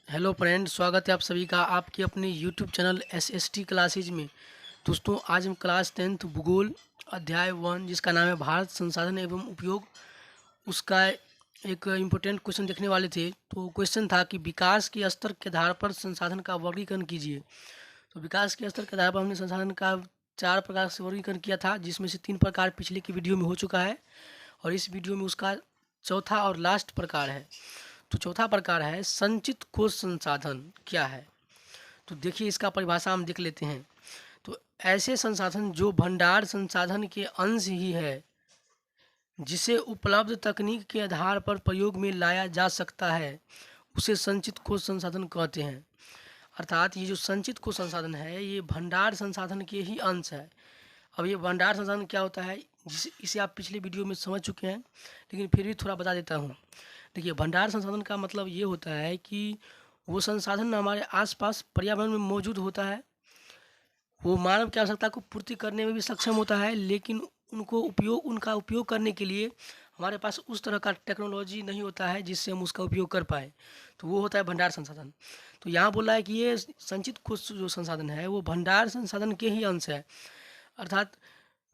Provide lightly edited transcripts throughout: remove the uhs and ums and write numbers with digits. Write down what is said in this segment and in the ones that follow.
Hello friend, स्वागत है आप सभी का आपके अपने यूट्यूब चैनल एसएसटी क्लासेज में। दोस्तों, आज हम क्लास 10th भूगोल अध्याय 1 जिसका नाम है भारत संसाधन एवं उपयोग, उसका एक इम्पोर्टेंट क्वेश्चन देखने वाले थे। तो क्वेश्चन था कि विकास के स्तर के आधार पर संसाधन का वर्गीकरण कीजिए। तो विकास के स्तर के आधार पर हमने संसाधन का 4 प्रकार से वर्गीकरण किया था, जिसमें से 3 प्रकार पिछले की वीडियो में हो चुका है और इस वीडियो में उसका चौथा और लास्ट प्रकार है। तो चौथा प्रकार है संचित कोश संसाधन क्या है। तो देखिए, इसका परिभाषा हम देख लेते हैं। तो ऐसे संसाधन जो भंडार संसाधन के अंश ही है, जिसे उपलब्ध तकनीक के आधार पर प्रयोग में लाया जा सकता है, उसे संचित कोश संसाधन कहते हैं। अर्थात ये जो संचित कोश संसाधन है, ये भंडार संसाधन के ही अंश है। अब ये भंडार संसाधन क्या होता है, इसे आप पिछले वीडियो में समझ चुके हैं, लेकिन फिर भी थोड़ा बता देता हूँ। देखिए, भंडार संसाधन का मतलब ये होता है कि वो संसाधन हमारे आसपास पर्यावरण में मौजूद होता है, वो मानव की आवश्यकता को पूर्ति करने में भी सक्षम होता है, लेकिन उनका उपयोग करने के लिए हमारे पास उस तरह का टेक्नोलॉजी नहीं होता है जिससे हम उसका उपयोग कर पाएँ। तो वो होता है भंडार संसाधन। तो यहाँ बोला है कि ये संचित कोश जो संसाधन है वो भंडार संसाधन के ही अंश है। अर्थात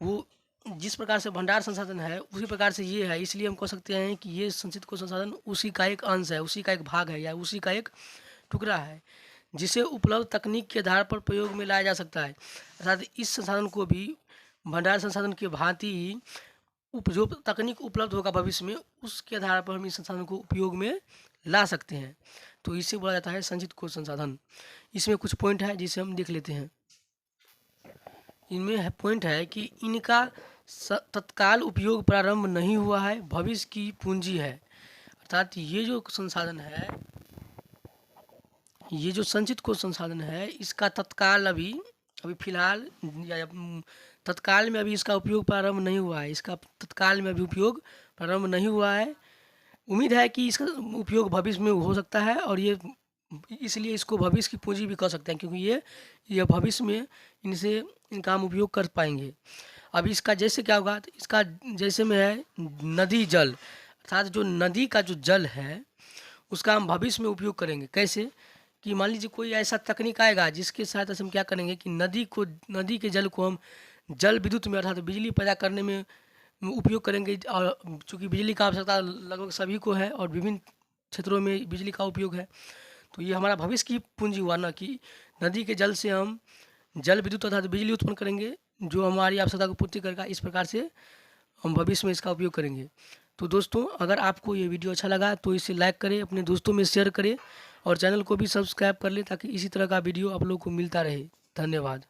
वो जिस प्रकार से भंडार संसाधन है उसी प्रकार से ये है, इसलिए हम कह सकते हैं कि ये संचित कोश संसाधन उसी का एक अंश है, उसी का एक भाग है या उसी का एक टुकड़ा है, जिसे उपलब्ध तकनीक के आधार पर प्रयोग में लाया जा सकता है। अर्थात इस संसाधन को भी भंडार संसाधन की भांति ही जो तकनीक उपलब्ध होगा भविष्य में, उसके आधार पर हम इस संसाधन को उपयोग में ला सकते हैं। तो इसे बोला जाता है संचित कोश संसाधन। इसमें कुछ पॉइंट है जिसे हम देख लेते हैं। इनमें पॉइंट है कि इनका तत्काल उपयोग प्रारंभ नहीं हुआ है, भविष्य की पूंजी है। अर्थात ये जो संसाधन है, ये जो संचित कोश संसाधन है, इसका तत्काल अभी फिलहाल या तत्काल में अभी इसका उपयोग प्रारंभ नहीं हुआ है। इसका तत्काल में अभी उपयोग प्रारंभ नहीं हुआ है। उम्मीद है कि इसका उपयोग भविष्य में हो सकता है और ये इसलिए इसको भविष्य की पूंजी भी कह सकते हैं, क्योंकि ये भविष्य में इनका हम उपयोग कर पाएंगे। अब इसका जैसे क्या होगा, तो इसका जैसे में है नदी जल, अर्थात जो नदी का जो जल है उसका हम भविष्य में उपयोग करेंगे। कैसे कि मान लीजिए कोई ऐसा तकनीक आएगा जिसके सहायता से हम क्या करेंगे कि नदी के जल को हम जल विद्युत में अर्थात बिजली पैदा करने में उपयोग करेंगे। और चूँकि बिजली का आवश्यकता लगभग सभी को है और विभिन्न क्षेत्रों में बिजली का उपयोग है, तो ये हमारा भविष्य की पूंजी हुआ ना कि नदी के जल से हम जल विद्युत अर्थात बिजली उत्पन्न करेंगे जो हमारी आवश्यकता को पूर्ति करेगा। इस प्रकार से हम भविष्य में इसका उपयोग करेंगे। तो दोस्तों, अगर आपको ये वीडियो अच्छा लगा तो इसे लाइक करें, अपने दोस्तों में शेयर करें और चैनल को भी सब्सक्राइब कर लें ताकि इसी तरह का वीडियो आप लोगों को मिलता रहे। धन्यवाद।